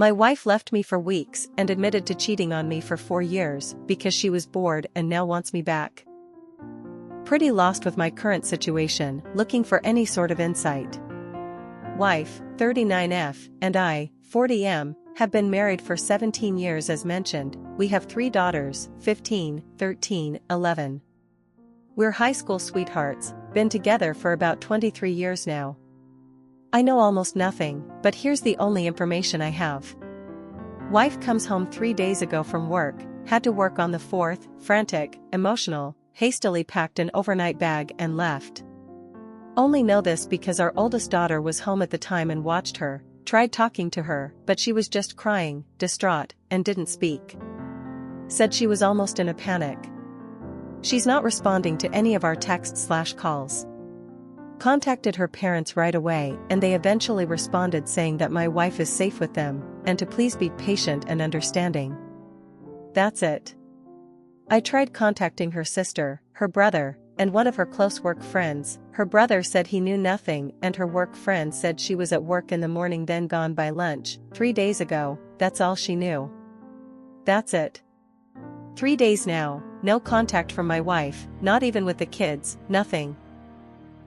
My wife left me for weeks and admitted to cheating on me for 4 years because she was bored and now wants me back. Pretty lost with my current situation, looking for any sort of insight. Wife, 39F, and I, 40M, have been married for 17 years as mentioned. We have 3 daughters, 15, 13, 11. We're high school sweethearts, been together for about 23 years now. I know almost nothing, but here's the only information I have. Wife comes home 3 days ago from work, had to work on the 4th, frantic, emotional, hastily packed an overnight bag and left. Only know this because our oldest daughter was home at the time and watched her, tried talking to her, but she was just crying, distraught, and didn't speak. Said she was almost in a panic. She's not responding to any of our texts/calls. Contacted her parents right away and they eventually responded saying that my wife is safe with them, and to please be patient and understanding. That's it. I tried contacting her sister, her brother, and one of her close work friends. Her brother said he knew nothing and her work friend said she was at work in the morning then gone by lunch, 3 days ago. That's all she knew. That's it. 3 days now, no contact from my wife, not even with the kids, nothing.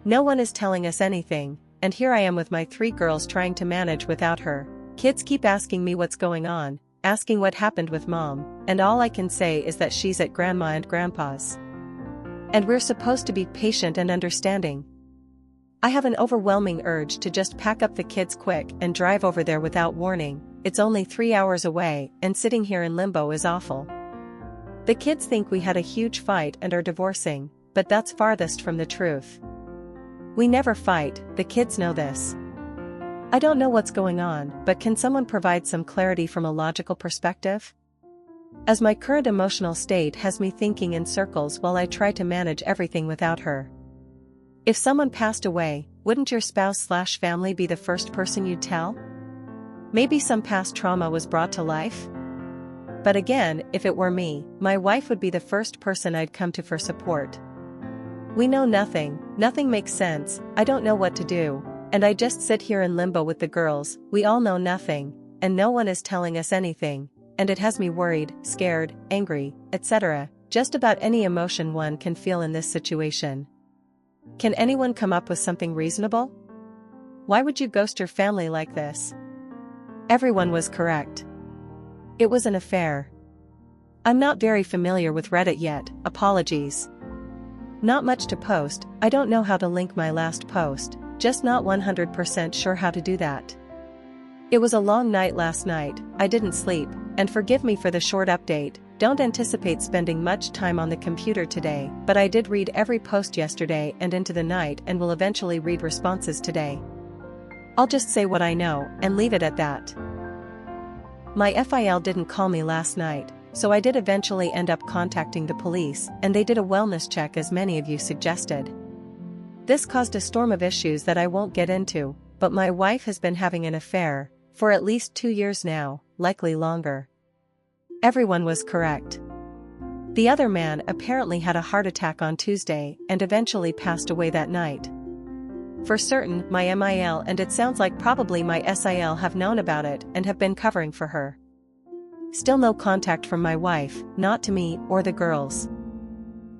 No one is telling us anything, and here I am with my 3 girls trying to manage without her. Kids keep asking me what's going on, asking what happened with mom, and all I can say is that she's at grandma and grandpa's. And we're supposed to be patient and understanding. I have an overwhelming urge to just pack up the kids quick and drive over there without warning. It's only 3 hours away, and sitting here in limbo is awful. The kids think we had a huge fight and are divorcing, but that's farthest from the truth. We never fight, the kids know this. I don't know what's going on, but can someone provide some clarity from a logical perspective? As my current emotional state has me thinking in circles while I try to manage everything without her. If someone passed away, wouldn't your spouse/family be the first person you'd tell? Maybe some past trauma was brought to life? But again, if it were me, my wife would be the first person I'd come to for support. We know nothing makes sense, I don't know what to do, and I just sit here in limbo with the girls. We all know nothing, and no one is telling us anything, and it has me worried, scared, angry, etc., just about any emotion one can feel in this situation. Can anyone come up with something reasonable? Why would you ghost your family like this? Everyone was correct. It was an affair. I'm not very familiar with Reddit yet, apologies. Not much to post, I don't know how to link my last post, just not 100% sure how to do that. It was a long night last night, I didn't sleep, and forgive me for the short update, don't anticipate spending much time on the computer today, but I did read every post yesterday and into the night and will eventually read responses today. I'll just say what I know, and leave it at that. My FIL didn't call me last night, so I did eventually end up contacting the police, and they did a wellness check as many of you suggested. This caused a storm of issues that I won't get into, but my wife has been having an affair for at least 2 years now, likely longer. Everyone was correct. The other man apparently had a heart attack on Tuesday and eventually passed away that night. For certain, my MIL and it sounds like probably my SIL have known about it and have been covering for her. Still no contact from my wife, not to me or the girls.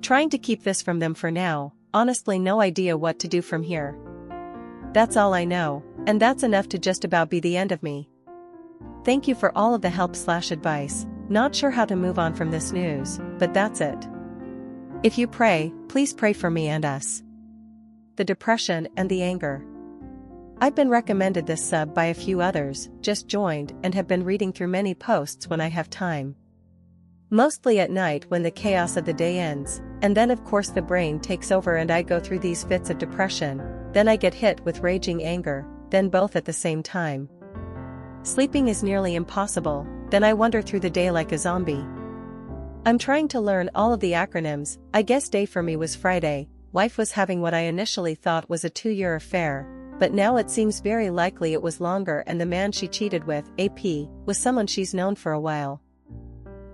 Trying to keep this from them for now, honestly no idea what to do from here. That's all I know, and that's enough to just about be the end of me. Thank you for all of the help/advice, not sure how to move on from this news, but that's it. If you pray, please pray for me and us. The depression and the anger. I've been recommended this sub by a few others, just joined and have been reading through many posts when I have time. Mostly at night when the chaos of the day ends, and then of course the brain takes over and I go through these fits of depression, then I get hit with raging anger, then both at the same time. Sleeping is nearly impossible, then I wander through the day like a zombie. I'm trying to learn all of the acronyms. I guess day for me was Friday. Wife was having what I initially thought was a 2-year affair, but now it seems very likely it was longer, and the man she cheated with, AP, was someone she's known for a while.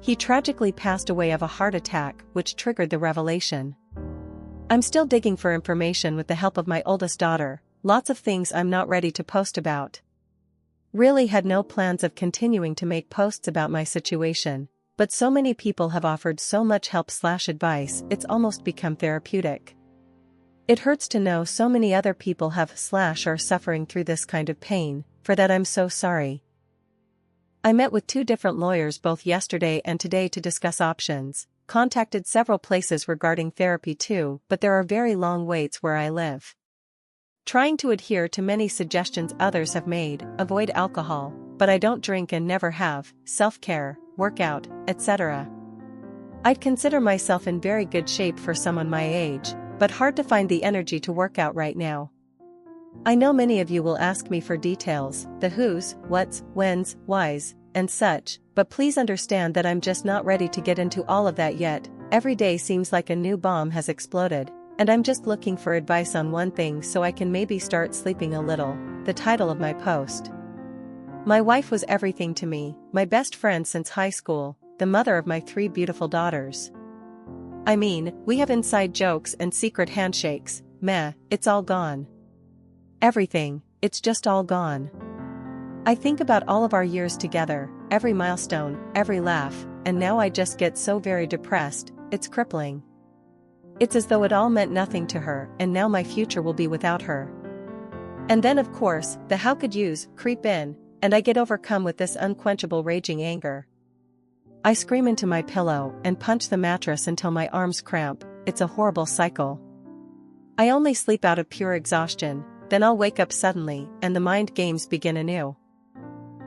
He tragically passed away of a heart attack, which triggered the revelation. I'm still digging for information with the help of my oldest daughter, lots of things I'm not ready to post about. Really had no plans of continuing to make posts about my situation, but so many people have offered so much help/advice, it's almost become therapeutic. It hurts to know so many other people have/are suffering through this kind of pain. For that I'm so sorry. I met with 2 different lawyers both yesterday and today to discuss options, contacted several places regarding therapy too, but there are very long waits where I live. Trying to adhere to many suggestions others have made, avoid alcohol, but I don't drink and never have, self-care, workout, etc. I'd consider myself in very good shape for someone my age, but hard to find the energy to work out right now. I know many of you will ask me for details, the who's, what's, when's, why's, and such, but please understand that I'm just not ready to get into all of that yet. Every day seems like a new bomb has exploded, and I'm just looking for advice on one thing so I can maybe start sleeping a little. The title of my post. My wife was everything to me, my best friend since high school, the mother of my 3 beautiful daughters. I mean, we have inside jokes and secret handshakes, meh, it's all gone. Everything, it's just all gone. I think about all of our years together, every milestone, every laugh, and now I just get so very depressed, it's crippling. It's as though it all meant nothing to her, and now my future will be without her. And then of course, the how could yous creep in, and I get overcome with this unquenchable raging anger. I scream into my pillow and punch the mattress until my arms cramp. It's a horrible cycle. I only sleep out of pure exhaustion. Then I'll wake up suddenly, and the mind games begin anew.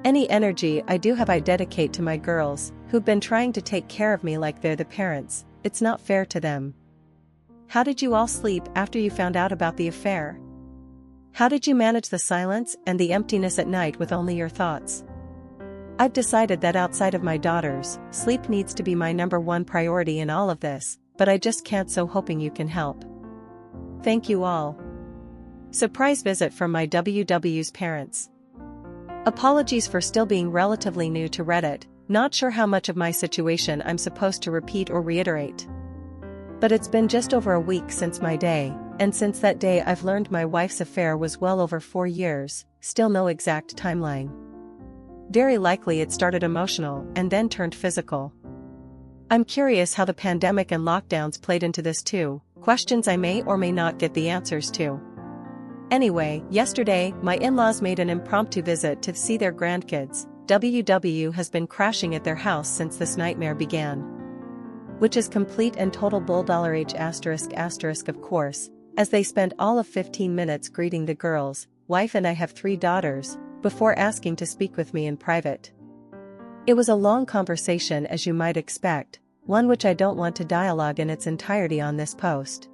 Any energy I do have I dedicate to my girls, who've been trying to take care of me like they're the parents. It's not fair to them. How did you all sleep after you found out about the affair? How did you manage the silence and the emptiness at night with only your thoughts? I've decided that outside of my daughters, sleep needs to be my #1 priority in all of this, but I just can't, so hoping you can help. Thank you all. Surprise visit from my WW's parents. Apologies for still being relatively new to Reddit, not sure how much of my situation I'm supposed to repeat or reiterate. But it's been just over a week since my day, and since that day I've learned my wife's affair was well over 4 years, still no exact timeline. Very likely it started emotional and then turned physical. I'm curious how the pandemic and lockdowns played into this too, questions I may or may not get the answers to. Anyway, yesterday, my in-laws made an impromptu visit to see their grandkids. WW has been crashing at their house since this nightmare began. Which is complete and total bull$H***, of course, as they spent all of 15 minutes greeting the girls, wife and I have 3 daughters, before asking to speak with me in private. It was a long conversation as you might expect, one which I don't want to dialogue in its entirety on this post.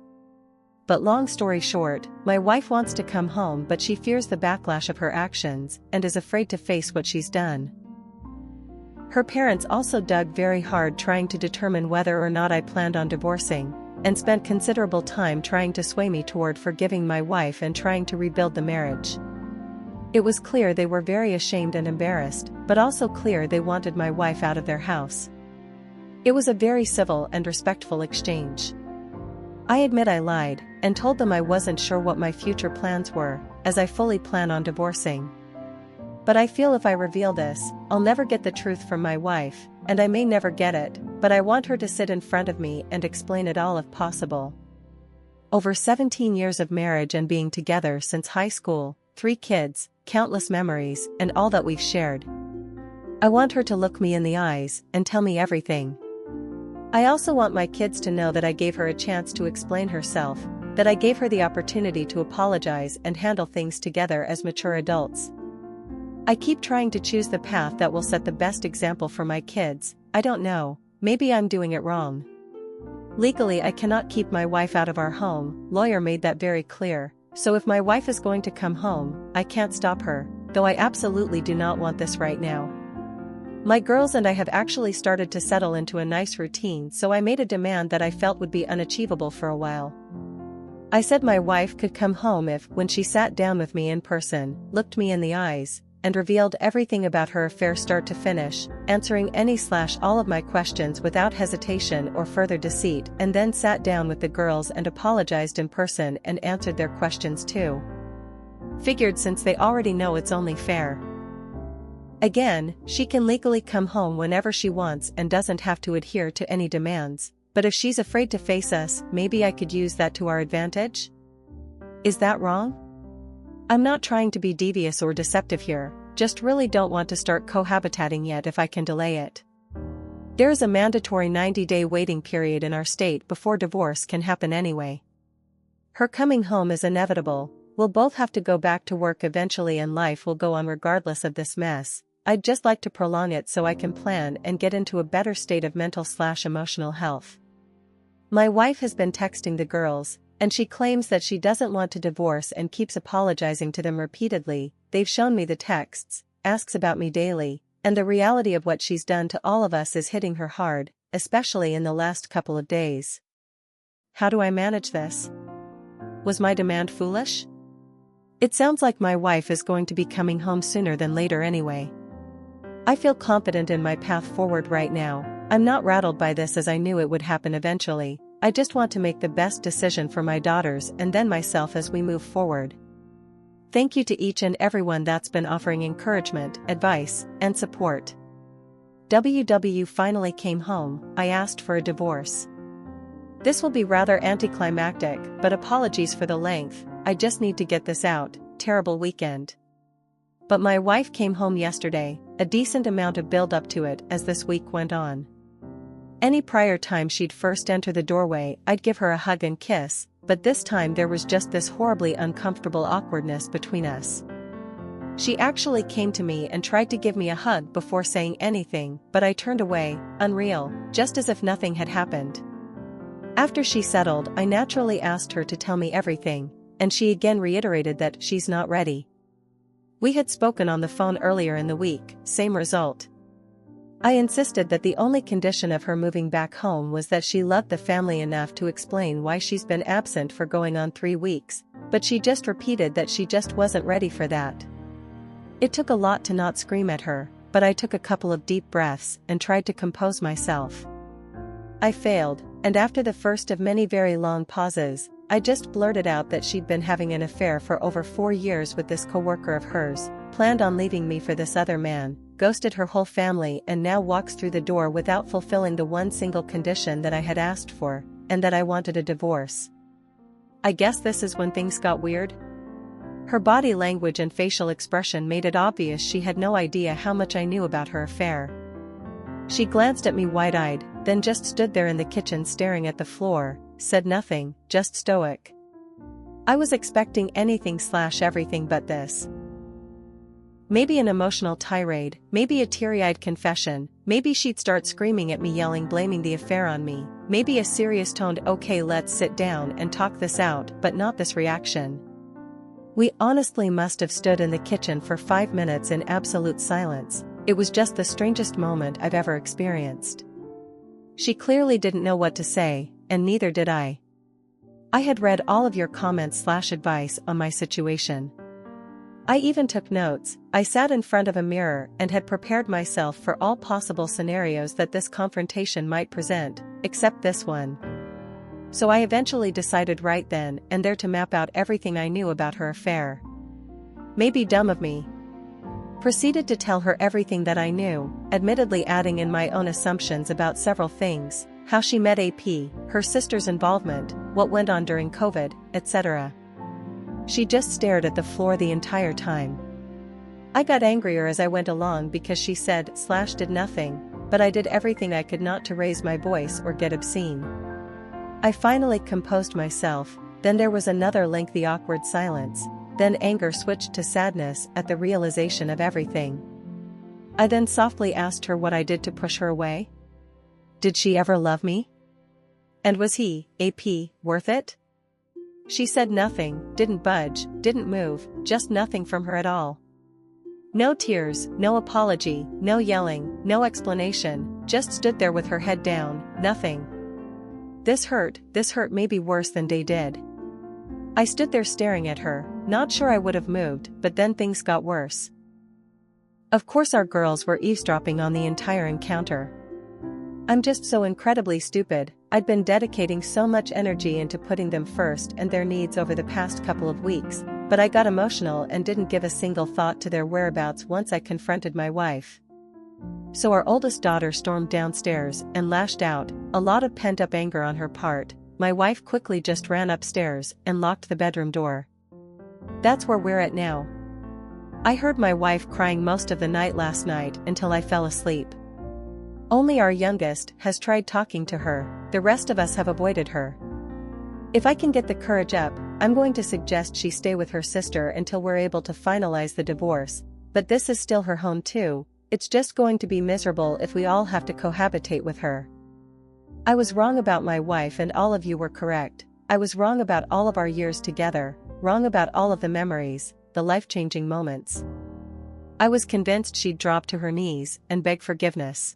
But long story short, my wife wants to come home but she fears the backlash of her actions and is afraid to face what she's done. Her parents also dug very hard trying to determine whether or not I planned on divorcing, and spent considerable time trying to sway me toward forgiving my wife and trying to rebuild the marriage. It was clear they were very ashamed and embarrassed, but also clear they wanted my wife out of their house. It was a very civil and respectful exchange. I admit I lied, and told them I wasn't sure what my future plans were, as I fully plan on divorcing. But I feel if I reveal this, I'll never get the truth from my wife, and I may never get it, but I want her to sit in front of me and explain it all if possible. Over 17 years of marriage and being together since high school, 3 kids, countless memories, and all that we've shared. I want her to look me in the eyes and tell me everything. I also want my kids to know that I gave her a chance to explain herself, that I gave her the opportunity to apologize and handle things together as mature adults. I keep trying to choose the path that will set the best example for my kids. I don't know, maybe I'm doing it wrong. Legally I cannot keep my wife out of our home, lawyer made that very clear, so if my wife is going to come home, I can't stop her, though I absolutely do not want this right now. My girls and I have actually started to settle into a nice routine, so I made a demand that I felt would be unachievable for a while. I said my wife could come home if, when she sat down with me in person, looked me in the eyes, and revealed everything about her affair start to finish, answering any/all of my questions without hesitation or further deceit, and then sat down with the girls and apologized in person and answered their questions too. Figured since they already know it's only fair. Again, she can legally come home whenever she wants and doesn't have to adhere to any demands, but if she's afraid to face us, maybe I could use that to our advantage? Is that wrong? I'm not trying to be devious or deceptive here, just really don't want to start cohabitating yet if I can delay it. There is a mandatory 90-day waiting period in our state before divorce can happen anyway. Her coming home is inevitable, we'll both have to go back to work eventually and life will go on regardless of this mess. I'd just like to prolong it so I can plan and get into a better state of mental/emotional health. My wife has been texting the girls, and she claims that she doesn't want to divorce and keeps apologizing to them repeatedly. They've shown me the texts, asks about me daily, and the reality of what she's done to all of us is hitting her hard, especially in the last couple of days. How do I manage this? Was my demand foolish? It sounds like my wife is going to be coming home sooner than later anyway. I feel confident in my path forward right now. I'm not rattled by this as I knew it would happen eventually. I just want to make the best decision for my daughters and then myself as we move forward. Thank you to each and everyone that's been offering encouragement, advice, and support. WW finally came home. I asked for a divorce. This will be rather anticlimactic, but apologies for the length. I just need to get this out. Terrible weekend. But my wife came home yesterday, a decent amount of build up to it as this week went on. Any prior time she'd first enter the doorway, I'd give her a hug and kiss, but this time there was just this horribly uncomfortable awkwardness between us. She actually came to me and tried to give me a hug before saying anything, but I turned away, unreal, just as if nothing had happened. After she settled, I naturally asked her to tell me everything, and she again reiterated that she's not ready. We had spoken on the phone earlier in the week, same result. I insisted that the only condition of her moving back home was that she loved the family enough to explain why she's been absent for going on 3 weeks, but she just repeated that she just wasn't ready for that. It took a lot to not scream at her, but I took a couple of deep breaths and tried to compose myself. I failed, and after the first of many very long pauses, I just blurted out that she'd been having an affair for over 4 years with this coworker of hers, planned on leaving me for this other man, ghosted her whole family and now walks through the door without fulfilling the one single condition that I had asked for, and that I wanted a divorce. I guess this is when things got weird. Her body language and facial expression made it obvious she had no idea how much I knew about her affair. She glanced at me wide-eyed, then just stood there in the kitchen staring at the floor, said nothing, just stoic. I was expecting anything/everything but this. Maybe an emotional tirade, maybe a teary-eyed confession, maybe she'd start screaming at me, yelling, blaming the affair on me, maybe a serious-toned "okay, let's sit down and talk this out," but not this reaction. We honestly must have stood in the kitchen for 5 minutes in absolute silence. It was just the strangest moment I've ever experienced. She clearly didn't know what to say, and neither did I. I had read all of your comments/advice on my situation. I even took notes. I sat in front of a mirror and had prepared myself for all possible scenarios that this confrontation might present, except this one. So I eventually decided right then and there to map out everything I knew about her affair. Maybe dumb of me. Proceeded to tell her everything that I knew, admittedly adding in my own assumptions about several things, how she met AP, her sister's involvement, what went on during COVID, etc. She just stared at the floor the entire time. I got angrier as I went along because she said/did nothing, but I did everything I could not to raise my voice or get obscene. I finally composed myself, then there was another lengthy awkward silence, then anger switched to sadness at the realization of everything. I then softly asked her what I did to push her away. Did she ever love me? And was he, AP, worth it? She said nothing, didn't budge, didn't move, just nothing from her at all. No tears, no apology, no yelling, no explanation, just stood there with her head down, nothing. This hurt maybe worse than they did. I stood there staring at her, not sure I would have moved, but then things got worse. Of course our girls were eavesdropping on the entire encounter. I'm just so incredibly stupid. I'd been dedicating so much energy into putting them first and their needs over the past couple of weeks, but I got emotional and didn't give a single thought to their whereabouts once I confronted my wife. So our oldest daughter stormed downstairs and lashed out, a lot of pent-up anger on her part. My wife quickly just ran upstairs and locked the bedroom door. That's where we're at now. I heard my wife crying most of the night last night until I fell asleep. Only our youngest has tried talking to her, the rest of us have avoided her. If I can get the courage up, I'm going to suggest she stay with her sister until we're able to finalize the divorce, but this is still her home too. It's just going to be miserable if we all have to cohabitate with her. I was wrong about my wife and all of you were correct. I was wrong about all of our years together, wrong about all of the memories, the life-changing moments. I was convinced she'd drop to her knees and beg forgiveness.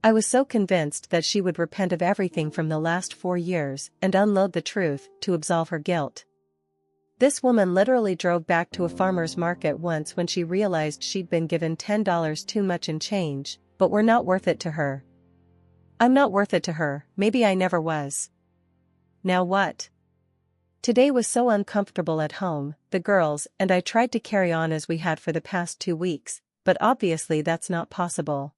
I was so convinced that she would repent of everything from the last 4 years and unload the truth to absolve her guilt. This woman literally drove back to a farmer's market once when she realized she'd been given $10 too much in change, but we're not worth it to her. I'm not worth it to her, maybe I never was. Now what? Today was so uncomfortable at home, the girls and I tried to carry on as we had for the past 2 weeks, but obviously that's not possible.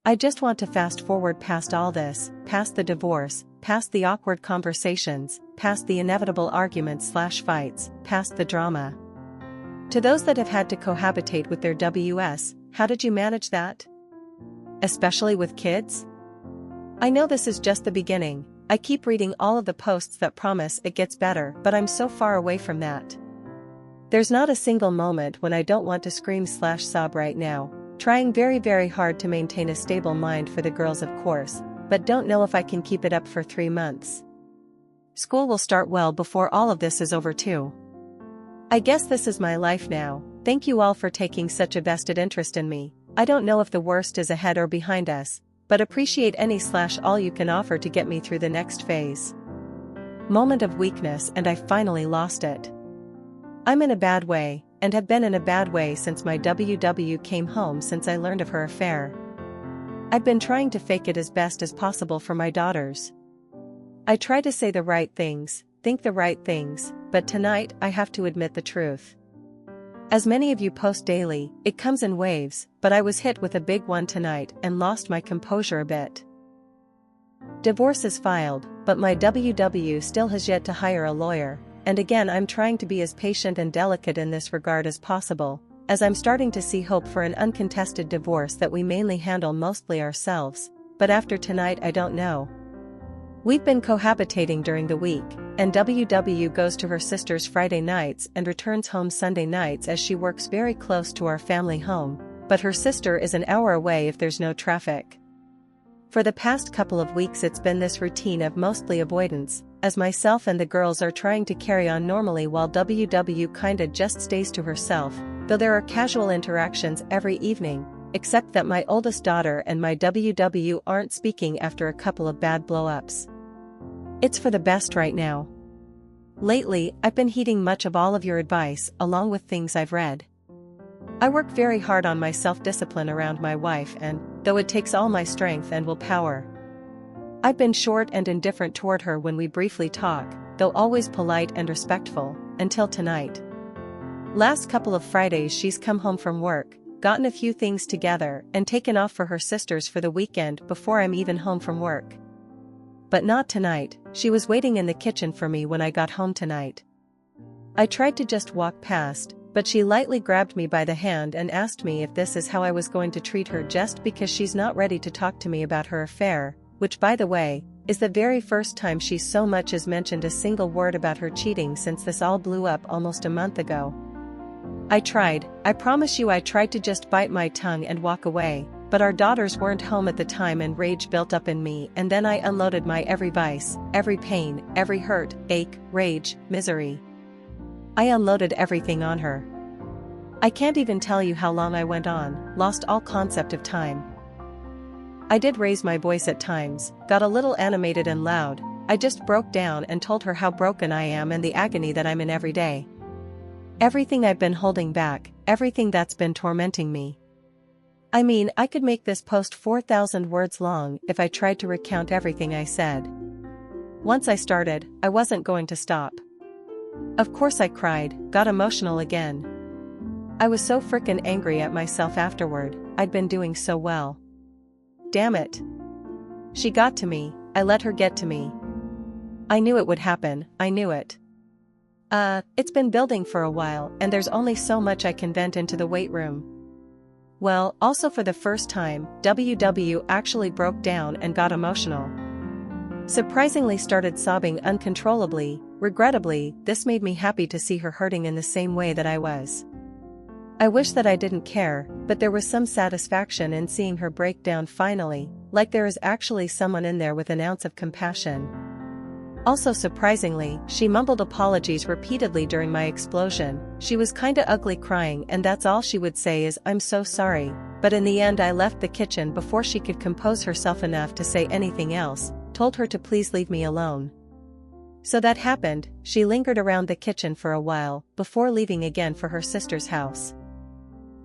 I just want to fast forward past all this, past the divorce, past the awkward conversations, past the inevitable arguments/fights, past the drama. To those that have had to cohabitate with their WS, how did you manage that? Especially with kids? I know this is just the beginning. I keep reading all of the posts that promise it gets better, but I'm so far away from that. There's not a single moment when I don't want to scream/sob right now. Trying very, very hard to maintain a stable mind for the girls, of course, but don't know if I can keep it up for 3 months. School will start well before all of this is over too. I guess this is my life now. Thank you all for taking such a vested interest in me. I don't know if the worst is ahead or behind us, but appreciate any/all you can offer to get me through the next phase. Moment of weakness and I finally lost it. I'm in a bad way, and have been in a bad way since my WW came home since I learned of her affair. I've been trying to fake it as best as possible for my daughters. I try to say the right things, think the right things, but tonight I have to admit the truth. As many of you post daily, it comes in waves, but I was hit with a big one tonight and lost my composure a bit. Divorce is filed, but my WW still has yet to hire a lawyer. And again I'm trying to be as patient and delicate in this regard as possible, as I'm starting to see hope for an uncontested divorce that we mainly handle mostly ourselves, but after tonight I don't know. We've been cohabitating during the week, and WW goes to her sister's Friday nights and returns home Sunday nights as she works very close to our family home, but her sister is an hour away if there's no traffic. For the past couple of weeks it's been this routine of mostly avoidance, as myself and the girls are trying to carry on normally while WW kinda just stays to herself, though there are casual interactions every evening, except that my oldest daughter and my WW aren't speaking after a couple of bad blow-ups. It's for the best right now. Lately, I've been heeding much of all of your advice along with things I've read. I work very hard on my self-discipline around my wife and, though it takes all my strength and willpower, I've been short and indifferent toward her when we briefly talk, though always polite and respectful, until tonight. Last couple of Fridays she's come home from work, gotten a few things together and taken off for her sisters for the weekend before I'm even home from work. But not tonight. She was waiting in the kitchen for me when I got home tonight. I tried to just walk past, but she lightly grabbed me by the hand and asked me if this is how I was going to treat her just because she's not ready to talk to me about her affair, which by the way, is the very first time she so much as mentioned a single word about her cheating since this all blew up almost a month ago. I promise you I tried to just bite my tongue and walk away, but our daughters weren't home at the time and rage built up in me and then I unloaded my every vice, every pain, every hurt, ache, rage, misery. I unloaded everything on her. I can't even tell you how long I went on, lost all concept of time. I did raise my voice at times, got a little animated and loud. I just broke down and told her how broken I am and the agony that I'm in every day. Everything I've been holding back, everything that's been tormenting me. I mean, I could make this post 4,000 words long if I tried to recount everything I said. Once I started, I wasn't going to stop. Of course I cried, got emotional again. I was so frickin' angry at myself afterward. I'd been doing so well. Damn it. She got to me, I let her get to me. I knew it would happen, I knew it. It's been building for a while and there's only so much I can vent into the weight room. Well, also for the first time, WW actually broke down and got emotional. Surprisingly started sobbing uncontrollably. Regrettably, this made me happy to see her hurting in the same way that I was. I wish that I didn't care, but there was some satisfaction in seeing her break down finally, like there is actually someone in there with an ounce of compassion. Also surprisingly, she mumbled apologies repeatedly during my explosion. She was kinda ugly crying and that's all she would say is "I'm so sorry," but in the end I left the kitchen before she could compose herself enough to say anything else, told her to please leave me alone. So that happened. She lingered around the kitchen for a while, before leaving again for her sister's house.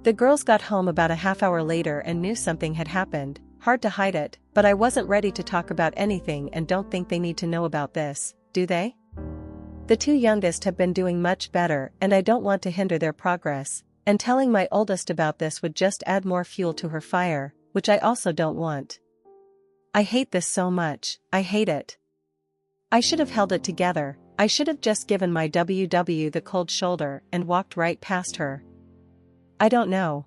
The girls got home about a half hour later and knew something had happened. Hard to hide it, but I wasn't ready to talk about anything and don't think they need to know about this, do they? The two youngest have been doing much better and I don't want to hinder their progress, and telling my oldest about this would just add more fuel to her fire, which I also don't want. I hate this so much, I hate it. I should have held it together, I should have just given my WW the cold shoulder and walked right past her. I don't know.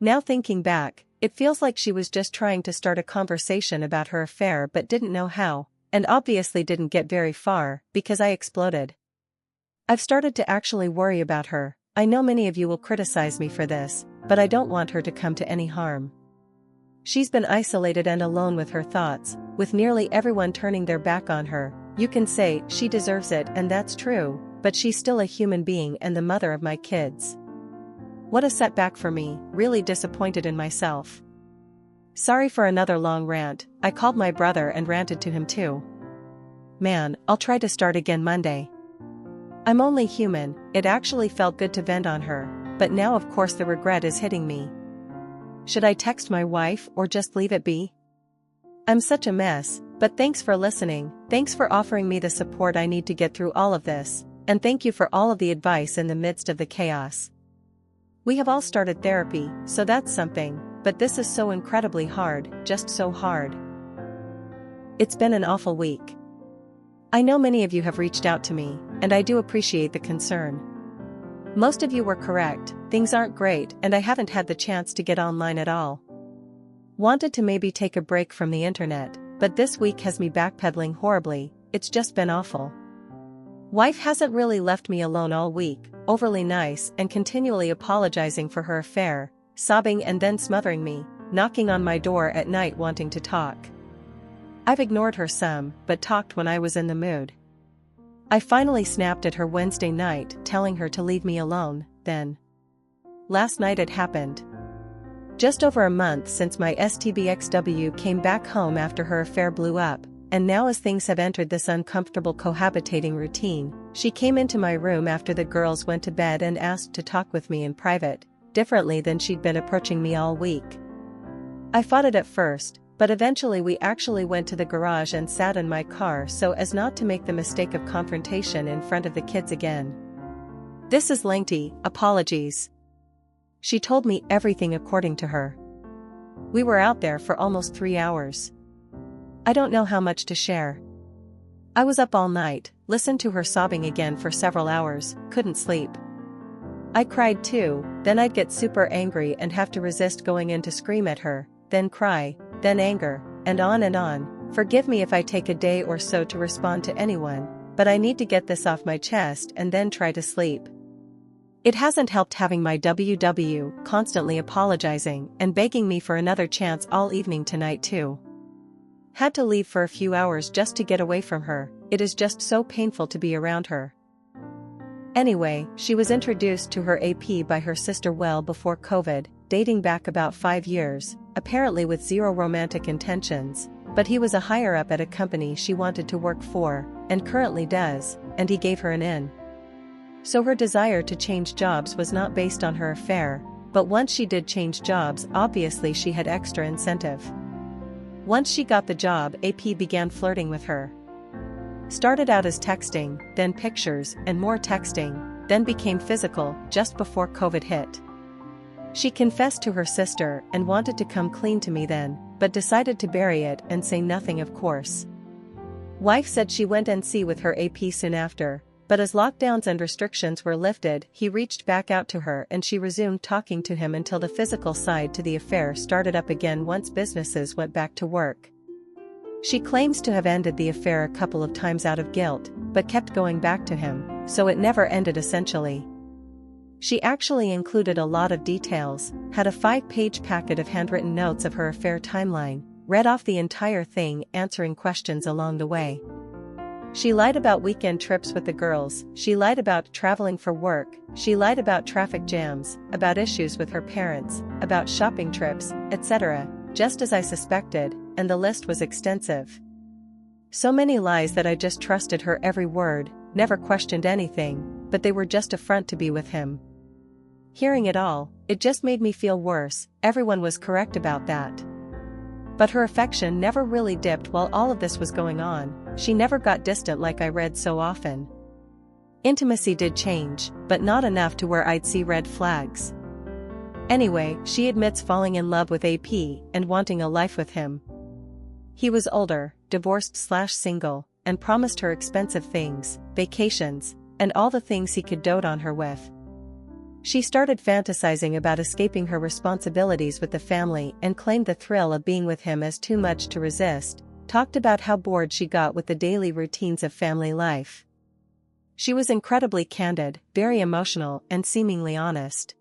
Now thinking back, it feels like she was just trying to start a conversation about her affair but didn't know how, and obviously didn't get very far, because I exploded. I've started to actually worry about her. I know many of you will criticize me for this, but I don't want her to come to any harm. She's been isolated and alone with her thoughts, with nearly everyone turning their back on her. You can say she deserves it and that's true, but she's still a human being and the mother of my kids. What a setback for me, really disappointed in myself. Sorry for another long rant. I called my brother and ranted to him too. Man, I'll try to start again Monday. I'm only human. It actually felt good to vent on her, but now of course the regret is hitting me. Should I text my wife or just leave it be? I'm such a mess, but thanks for listening, thanks for offering me the support I need to get through all of this, and thank you for all of the advice in the midst of the chaos. We have all started therapy, so that's something, but this is so incredibly hard, just so hard. It's been an awful week. I know many of you have reached out to me, and I do appreciate the concern. Most of you were correct, things aren't great and I haven't had the chance to get online at all. Wanted to maybe take a break from the internet, but this week has me backpedaling horribly. It's just been awful. Wife hasn't really left me alone all week, overly nice and continually apologizing for her affair, sobbing and then smothering me, knocking on my door at night wanting to talk. I've ignored her some, but talked when I was in the mood. I finally snapped at her Wednesday night, telling her to leave me alone, then. Last night it happened. Just over a month since my STBXW came back home after her affair blew up, and now as things have entered this uncomfortable cohabitating routine, she came into my room after the girls went to bed and asked to talk with me in private, differently than she'd been approaching me all week. I fought it at first, but eventually we actually went to the garage and sat in my car so as not to make the mistake of confrontation in front of the kids again. This is lengthy, apologies. She told me everything according to her. We were out there for almost 3 hours. I don't know how much to share. I was up all night, listened to her sobbing again for several hours, couldn't sleep. I cried too, then I'd get super angry and have to resist going in to scream at her, then cry, then anger, and on and on. Forgive me if I take a day or so to respond to anyone, but I need to get this off my chest and then try to sleep. It hasn't helped having my WW constantly apologizing and begging me for another chance all evening tonight too. Had to leave for a few hours just to get away from her. It is just so painful to be around her. Anyway, she was introduced to her AP by her sister well before COVID, dating back about 5 years, apparently with zero romantic intentions, but he was a higher up at a company she wanted to work for, and currently does, and he gave her an in. So her desire to change jobs was not based on her affair, but once she did change jobs, obviously she had extra incentive. Once she got the job, AP began flirting with her. Started out as texting, then pictures, and more texting, then became physical just before COVID hit. She confessed to her sister and wanted to come clean to me then, but decided to bury it and say nothing, of course. Wife said she went NC with her AP soon after, but as lockdowns and restrictions were lifted, he reached back out to her and she resumed talking to him until the physical side to the affair started up again once businesses went back to work. She claims to have ended the affair a couple of times out of guilt, but kept going back to him, so it never ended essentially. She actually included a lot of details, had a 5-page packet of handwritten notes of her affair timeline, read off the entire thing, answering questions along the way. She lied about weekend trips with the girls, she lied about traveling for work, she lied about traffic jams, about issues with her parents, about shopping trips, etc., just as I suspected, and the list was extensive. So many lies that I just trusted her every word, never questioned anything, but they were just a front to be with him. Hearing it all, it just made me feel worse. Everyone was correct about that. But her affection never really dipped while all of this was going on. She never got distant like I read so often. Intimacy did change, but not enough to where I'd see red flags. Anyway, she admits falling in love with AP and wanting a life with him. He was older, divorced/single, and promised her expensive things, vacations, and all the things he could dote on her with. She started fantasizing about escaping her responsibilities with the family and claimed the thrill of being with him as too much to resist, talked about how bored she got with the daily routines of family life. She was incredibly candid, very emotional, and seemingly honest.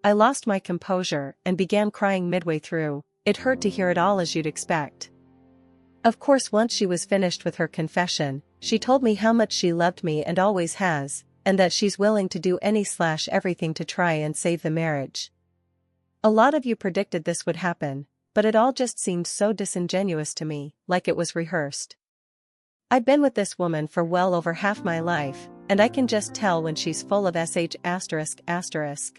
I lost my composure and began crying midway through. It hurt to hear it all, as you'd expect. Of course, once she was finished with her confession, she told me how much she loved me and always has, and that she's willing to do everything to try and save the marriage. A lot of you predicted this would happen, but it all just seemed so disingenuous to me, like it was rehearsed. I've been with this woman for well over half my life, and I can just tell when she's full of sh***.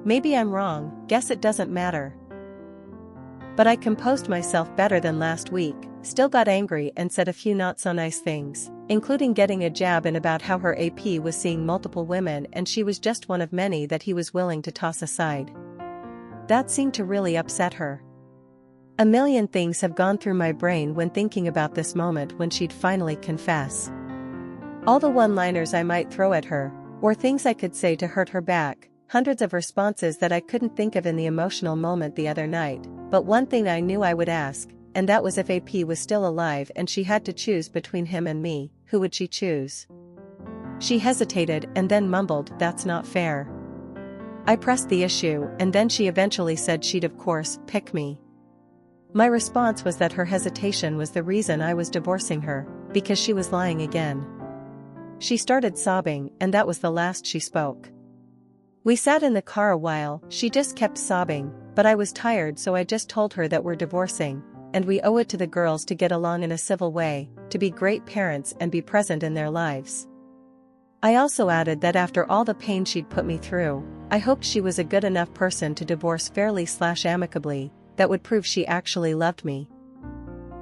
Maybe I'm wrong, guess it doesn't matter. But I composed myself better than last week, still got angry and said a few not so nice things, including getting a jab in about how her AP was seeing multiple women and she was just one of many that he was willing to toss aside. That seemed to really upset her. A million things have gone through my brain when thinking about this moment when she'd finally confess. All the one-liners I might throw at her, or things I could say to hurt her back, hundreds of responses that I couldn't think of in the emotional moment the other night, but one thing I knew I would ask, and that was if AP was still alive and she had to choose between him and me, who would she choose? She hesitated and then mumbled, "That's not fair." I pressed the issue and then she eventually said she'd of course pick me. My response was that her hesitation was the reason I was divorcing her, because she was lying again. She started sobbing and that was the last she spoke. We sat in the car a while, she just kept sobbing, but I was tired so I just told her that we're divorcing, and we owe it to the girls to get along in a civil way, to be great parents and be present in their lives. I also added that after all the pain she'd put me through, I hoped she was a good enough person to divorce fairly/amicably, that would prove she actually loved me.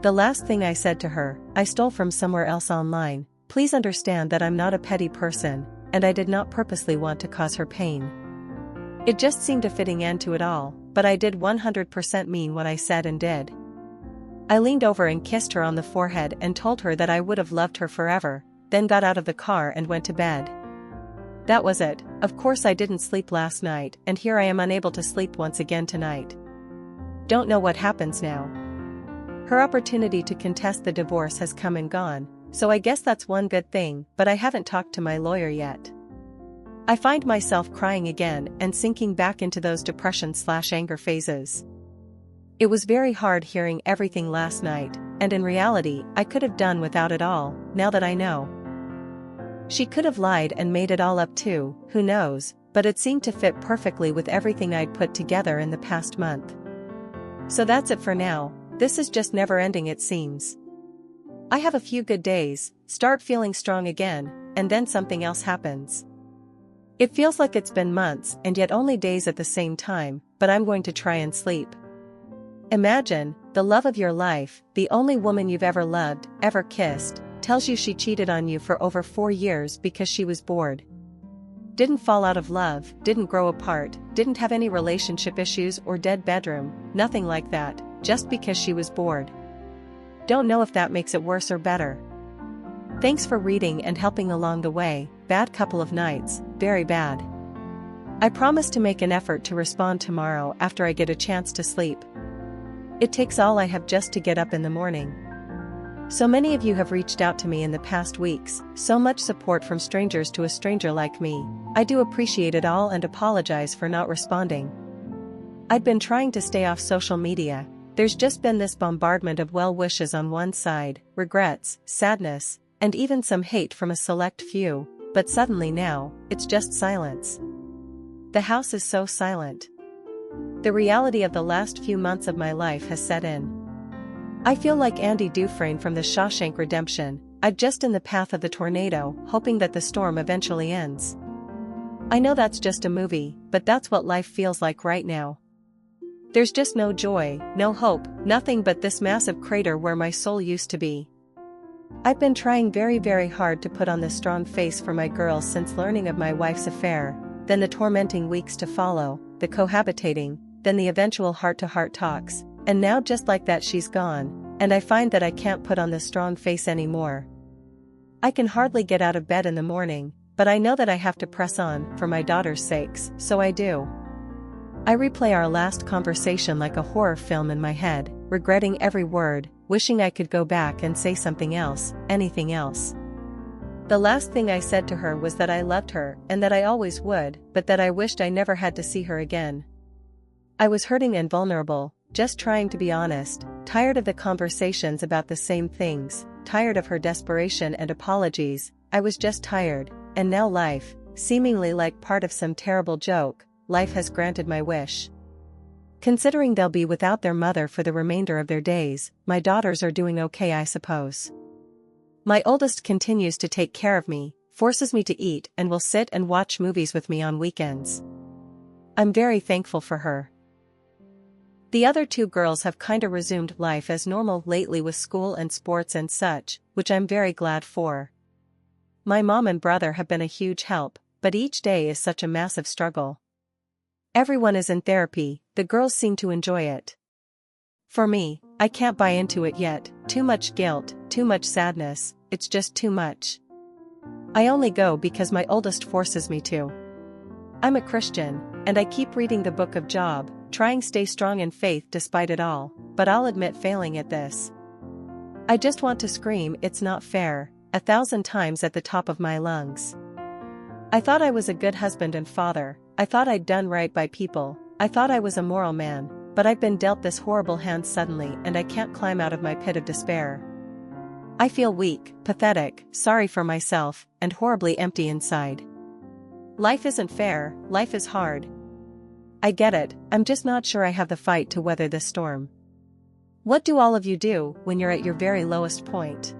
The last thing I said to her, I stole from somewhere else online. Please understand that I'm not a petty person, and I did not purposely want to cause her pain. It just seemed a fitting end to it all, but I did 100% mean what I said and did. I leaned over and kissed her on the forehead and told her that I would have loved her forever, then got out of the car and went to bed. That was it. Of course I didn't sleep last night, and here I am unable to sleep once again tonight. Don't know what happens now. Her opportunity to contest the divorce has come and gone, so I guess that's one good thing, but I haven't talked to my lawyer yet. I find myself crying again and sinking back into those depression/anger phases. It was very hard hearing everything last night, and in reality, I could have done without it all, now that I know. She could have lied and made it all up too, who knows, but it seemed to fit perfectly with everything I'd put together in the past month. So that's it for now. This is just never ending, it seems. I have a few good days, start feeling strong again, and then something else happens. It feels like it's been months and yet only days at the same time, but I'm going to try and sleep. Imagine, the love of your life, the only woman you've ever loved, ever kissed, tells you she cheated on you for over 4 years because she was bored. Didn't fall out of love, didn't grow apart, didn't have any relationship issues or dead bedroom, nothing like that, just because she was bored. Don't know if that makes it worse or better. Thanks for reading and helping along the way. Bad couple of nights, very bad. I promise to make an effort to respond tomorrow after I get a chance to sleep. It takes all I have just to get up in the morning. So many of you have reached out to me in the past weeks, so much support from strangers to a stranger like me. I do appreciate it all and apologize for not responding. I'd been trying to stay off social media. There's just been this bombardment of well wishes on one side, regrets, sadness, and even some hate from a select few, but suddenly now, it's just silence. The house is so silent. The reality of the last few months of my life has set in. I feel like Andy Dufresne from the Shawshank Redemption. I'm just in the path of the tornado, hoping that the storm eventually ends. I know that's just a movie, but that's what life feels like right now. There's just no joy, no hope, nothing but this massive crater where my soul used to be. I've been trying very hard to put on this strong face for my girls since learning of my wife's affair, then the tormenting weeks to follow, the cohabitating, then the eventual heart-to-heart talks. And now just like that she's gone, and I find that I can't put on this strong face anymore. I can hardly get out of bed in the morning, but I know that I have to press on for my daughter's sakes, so I do. I replay our last conversation like a horror film in my head, regretting every word, wishing I could go back and say something else, anything else. The last thing I said to her was that I loved her and that I always would, but that I wished I never had to see her again. I was hurting and vulnerable, just trying to be honest, tired of the conversations about the same things, tired of her desperation and apologies. I was just tired, and now life, seemingly like part of some terrible joke, life has granted my wish. Considering they'll be without their mother for the remainder of their days, my daughters are doing okay, I suppose. My oldest continues to take care of me, forces me to eat, and will sit and watch movies with me on weekends. I'm very thankful for her. The other 2 girls have kinda resumed life as normal lately with school and sports and such, which I'm very glad for. My mom and brother have been a huge help, but each day is such a massive struggle. Everyone is in therapy, the girls seem to enjoy it. For me, I can't buy into it yet, too much guilt, too much sadness, it's just too much. I only go because my oldest forces me to. I'm a Christian, and I keep reading the book of Job, trying to stay strong in faith despite it all, but I'll admit failing at this. I just want to scream it's not fair, 1,000 times at the top of my lungs. I thought I was a good husband and father, I thought I'd done right by people, I thought I was a moral man, but I've been dealt this horrible hand suddenly and I can't climb out of my pit of despair. I feel weak, pathetic, sorry for myself, and horribly empty inside. Life isn't fair, life is hard. I get it, I'm just not sure I have the fight to weather this storm. What do all of you do when you're at your very lowest point?